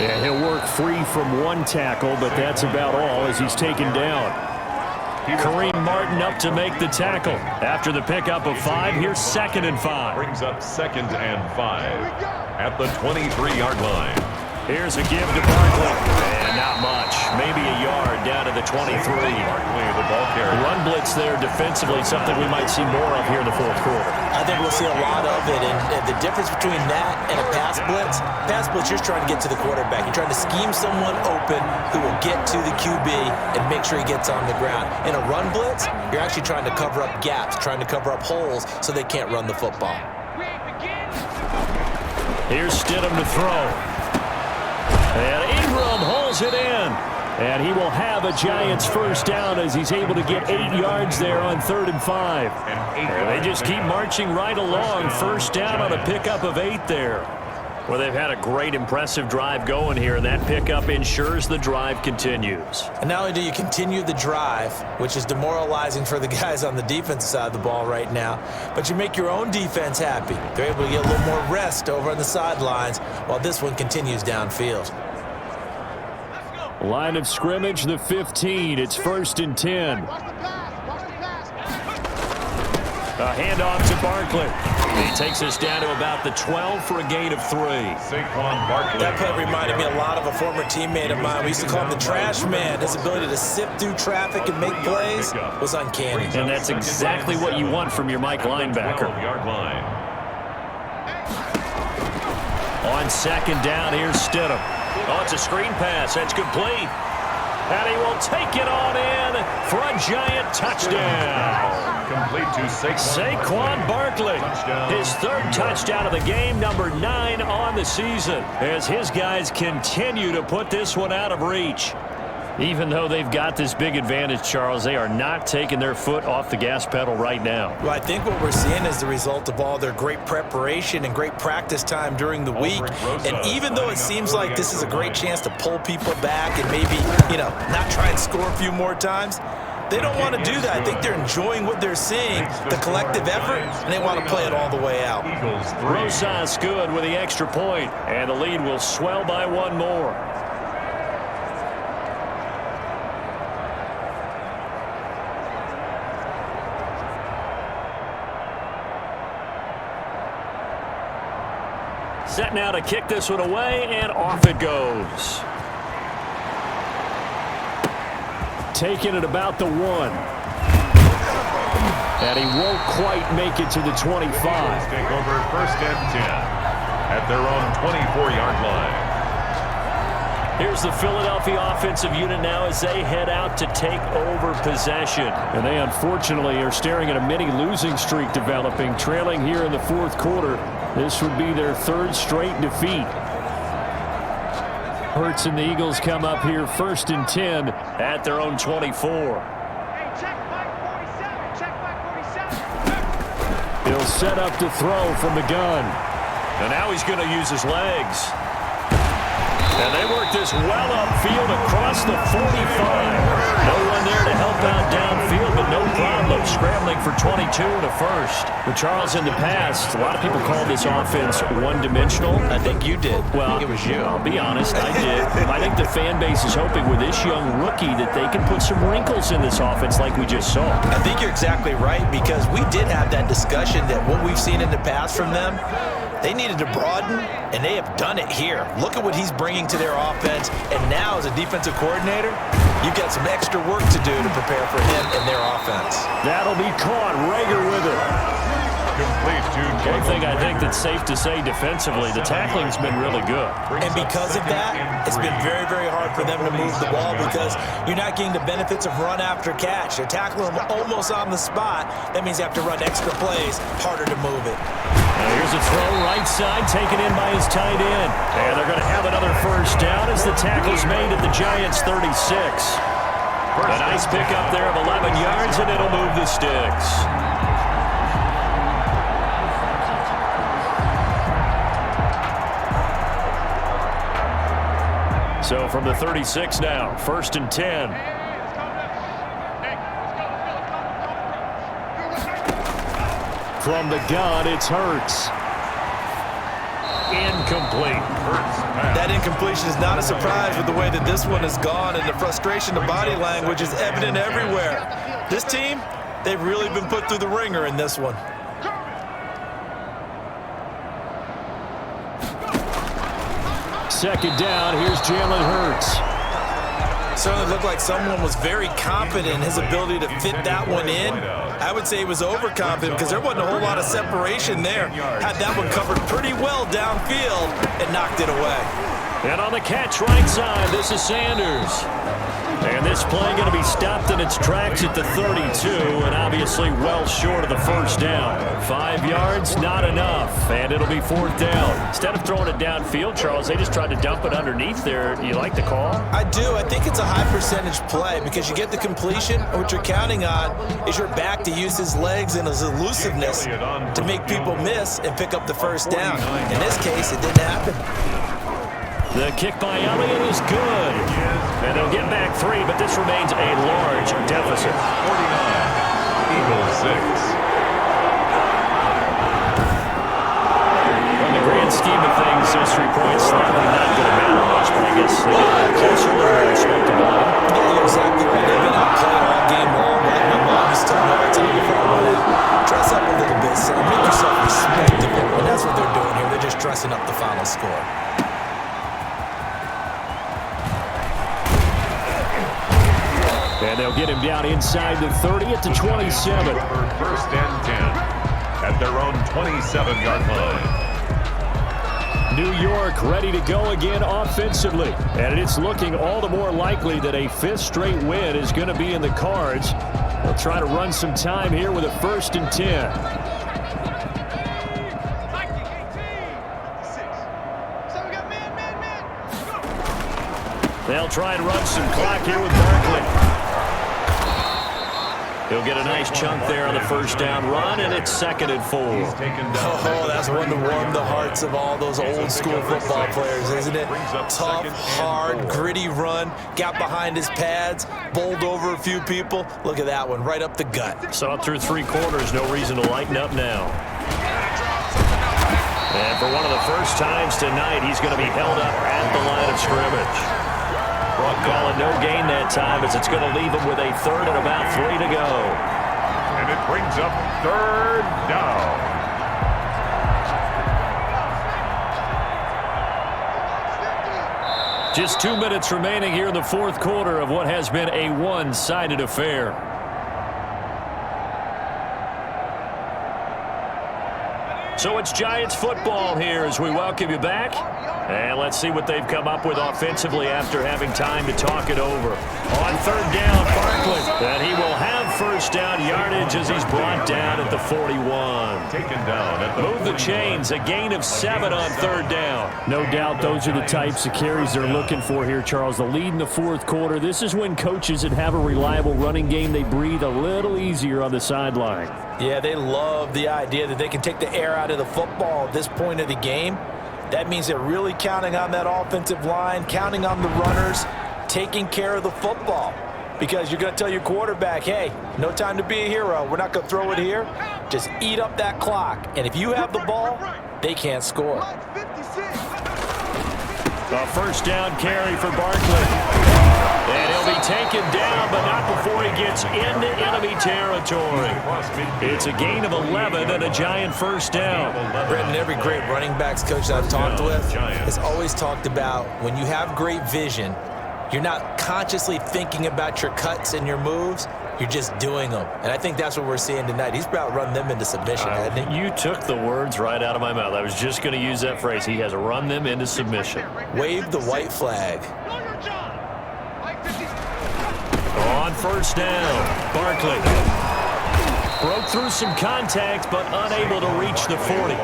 And he'll work free from one tackle, but that's about all as he's taken down. Kareem Martin up to make the tackle. After the pickup of 5, here's 2nd and 5. Brings up 2nd and 5 at the 23-yard line. Here's a give to Barkley. And not much. Maybe a yard down to the 23. Barkley, the ball carrier. Run blitz there defensively, something we might see more of here in the fourth quarter. I think we'll see a lot of it, and the difference between that and a pass blitz, you're trying to get to the quarterback. You're trying to scheme someone open who will get to the QB and make sure he gets on the ground. In a run blitz, you're actually trying to cover up gaps, trying to cover up holes so they can't run the football. Here's Stidham to throw. And Ingram hauls it in. And he will have a Giants first down as he's able to get 8 yards there on 3rd and 5. And they just keep marching right along. First down on a pickup of 8 there. Well, they've had a great, impressive drive going here, and that pickup ensures the drive continues. And not only do you continue the drive, which is demoralizing for the guys on the defensive side of the ball right now, but you make your own defense happy. They're able to get a little more rest over on the sidelines while this one continues downfield. Line of scrimmage, the 15. It's 1st and 10. A handoff to Barkley. He takes us down to about the 12 for a gain of 3. Saquon Barkley. That play reminded me a lot of a former teammate of mine. We used to call him the trash man. His ability to sift through traffic and make plays was uncanny. And that's exactly what you want from your Mike linebacker. 12-yard line. On 2nd down, here's Stidham. Oh, it's a screen pass. That's complete. And he will take it on in for a Giant touchdown. Complete to Saquon Barkley. His 3rd touchdown of the game, number 9 on the season, as his guys continue to put this one out of reach. Even though they've got this big advantage, Charles, they are not taking their foot off the gas pedal right now. Well, I think what we're seeing is the result of all their great preparation and great practice time during the week. And even though it seems like this is a great chance to pull people back and maybe, not try and score a few more times, they don't want to do that. I think they're enjoying what they're seeing, the collective effort, and they want to play it all the way out. Rosas good with the extra point, and the lead will swell by 1 more. Set now to kick this one away, and off it goes. Taking it about the 1. And he won't quite make it to the 25. Take over 1st and 10 at their own 24-yard line. Here's the Philadelphia offensive unit now as they head out to take over possession. And they unfortunately are staring at a mini losing streak developing, trailing here in the 4th quarter. This would be their 3rd straight defeat. Hurts and the Eagles come up here 1st and 10 at their own 24. He'll set up to throw from the gun. And now he's going to use his legs. And they work this well upfield across the 45. No one there to help out downfield, but no problem scrambling for 22 and a first. But Charles, in the past, a lot of people call this offense one-dimensional. I think you did. Well, I think it was you. I'll be honest, I did. I think the fan base is hoping with this young rookie that they can put some wrinkles in this offense like we just saw. I think you're exactly right, because we did have that discussion that what we've seen in the past from them, they needed to broaden, and they have done it here. Look at what he's bringing to their offense, and now as a defensive coordinator, you've got some extra work to do to prepare for him and their offense. That'll be caught. Rager with it. Complete to One thing I think that's safe to say defensively, the tackling's been really good. And because of that, it's been very, very hard for them to move the ball because you're not getting the benefits of run after catch. They're tackling them almost on the spot. That means you have to run extra plays, harder to move it. And here's a throw right side, taken in by his tight end. And they're going to have another first down as the tackle's made at the Giants' 36. A nice pickup there of 11 yards, and it'll move the sticks. So from the 36 now, 1st and 10. From the gun, it's Hurts. Incomplete. That incompletion is not a surprise with the way that this one has gone, and the frustration, the body language is evident everywhere. This team, they've really been put through the ringer in this one. second down. Here's Jalen Hurts. Certainly looked like someone was very confident in his ability to fit that one in. I would say he was overconfident because there wasn't a whole lot of separation there. Had that one covered pretty well downfield and knocked it away. And on the catch right side, this is Sanders. And this play going to be stopped in its tracks at the 32, and obviously well short of the first down. 5 yards, not enough, and it'll be fourth down. Instead of throwing it downfield, Charles, they just tried to dump it underneath there. You like the call? I do. I think it's a high percentage play because you get the completion, and what you're counting on is your back to use his legs and his elusiveness to make people miss and pick up the first down. In this case, it didn't happen. The kick by Elliott is good. And they'll get back 3, but this remains a large deficit. 49, Eagles 6. In the grand scheme of things, those 3 points likely not going to matter much, but I guess they get a little closer than we expected. Yeah, you're exactly right. They've been outplayed all game long. Like my mom used to tell me all the time before I went out. Dress up a little bit, son. Make yourself respectable. And that's what they're doing here. They're just dressing up the final score. And they'll get him down inside the 30 at the 27. First and 10 at their own 27-yard line. New York ready to go again offensively. And it's looking all the more likely that a 5th straight win is going to be in the cards. They'll try to run some time here with a 1st and 10. They'll try and run some clock here with Barkley. He'll get a nice chunk there on the first down run, and it's 2nd and 4. Oh, that's one to warm the hearts of all those old school football players, isn't it? Tough, hard, gritty run, got behind his pads, bowled over a few people. Look at that one, right up the gut. Saw it through 3 quarters, no reason to lighten up now. And for one of the first times tonight, he's going to be held up at the line of scrimmage. Calling no gain that time as it's going to leave him with a 3rd and about 3 to go. And it brings up 3rd down. Just 2 minutes remaining here in the 4th quarter of what has been a one-sided affair. So it's Giants football here as we welcome you back. And let's see what they've come up with offensively after having time to talk it over. On 3rd down, Barkley. And he will have first down yardage as he's brought down at the 41. Taken down at the Move the chains, a gain of 7 on 3rd down. No doubt those are the types of carries they're looking for here, Charles. The lead in the 4th quarter. This is when coaches that have a reliable running game, they breathe a little easier on the sideline. Yeah, they love the idea that they can take the air out of the football at this point of the game. That means they're really counting on that offensive line, counting on the runners, taking care of the football. Because you're going to tell your quarterback, hey, no time to be a hero. We're not going to throw it here. Just eat up that clock. And if you have the ball, they can't score. A first down carry for Barkley. And he'll be taken down, but not before he gets into enemy territory. It's a gain of 11 and a Giant first down. Brendan, every great running backs coach that I've talked with has always talked about when you have great vision, you're not consciously thinking about your cuts and your moves. You're just doing them. And I think that's what we're seeing tonight. He's about to run them into submission, hasn't he? You took the words right out of my mouth. I was just going to use that phrase. He has run them into submission. Wave the white flag. On first down, Barkley broke through some contact, but unable to reach the 40.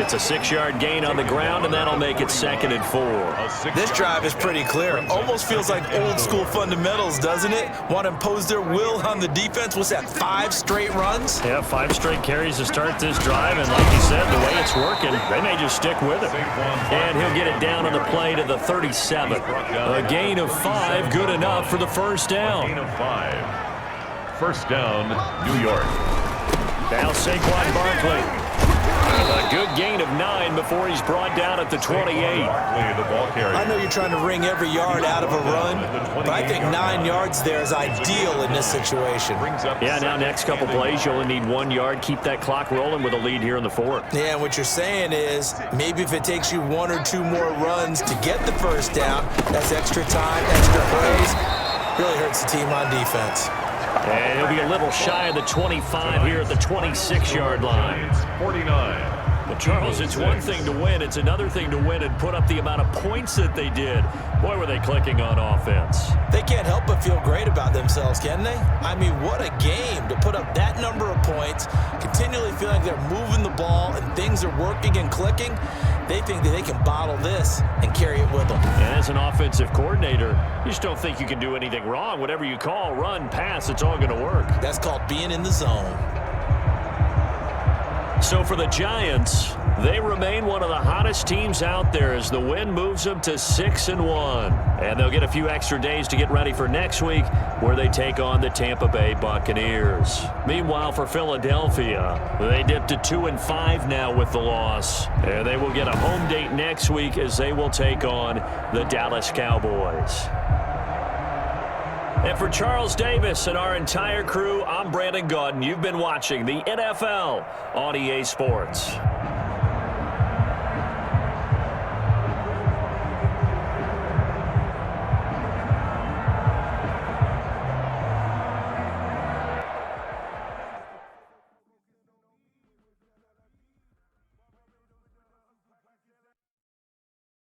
It's a 6-yard gain on the ground, and that'll make it 2nd and 4. This drive is pretty clear. Almost feels like old school fundamentals, doesn't it? Want to impose their will on the defense. What's that, 5 straight runs? Yeah, 5 straight carries to start this drive, and like you said, the way it's working, they may just stick with it. And he'll get it down on the play to the 37. A gain of 5, good enough for the first down. Gain of 5. First down, New York. Now Saquon Barkley. A good gain of 9 before he's brought down at the 28. I know you're trying to wring every yard out of a run, but I think 9 yards there is ideal in this situation. Yeah, now next couple plays, you only need 1 yard. Keep that clock rolling with a lead here in the 4th. Yeah, and what you're saying is maybe if it takes you 1 or 2 more runs to get the first down, that's extra time, extra plays. Really hurts the team on defense. And he'll be a little shy of the 25 here at the 26-yard line. 49. But, Charles, it's one thing to win. It's another thing to win and put up the amount of points that they did. Boy, were they clicking on offense. They can't help but feel great about themselves, can they? I mean, what a game to put up that number of points, continually feeling like they're moving the ball and things are working and clicking. They think that they can bottle this and carry it with them. And as an offensive coordinator, you just don't think you can do anything wrong. Whatever you call, run, pass, it's all going to work. That's called being in the zone. So for the Giants, they remain one of the hottest teams out there as the win moves them to 6-1. And they'll get a few extra days to get ready for next week where they take on the Tampa Bay Buccaneers. Meanwhile, for Philadelphia, they dipped to 2-5 now with the loss. And they will get a home date next week as they will take on the Dallas Cowboys. And for Charles Davis and our entire crew, I'm Brandon Gaudin. You've been watching the NFL on EA Sports.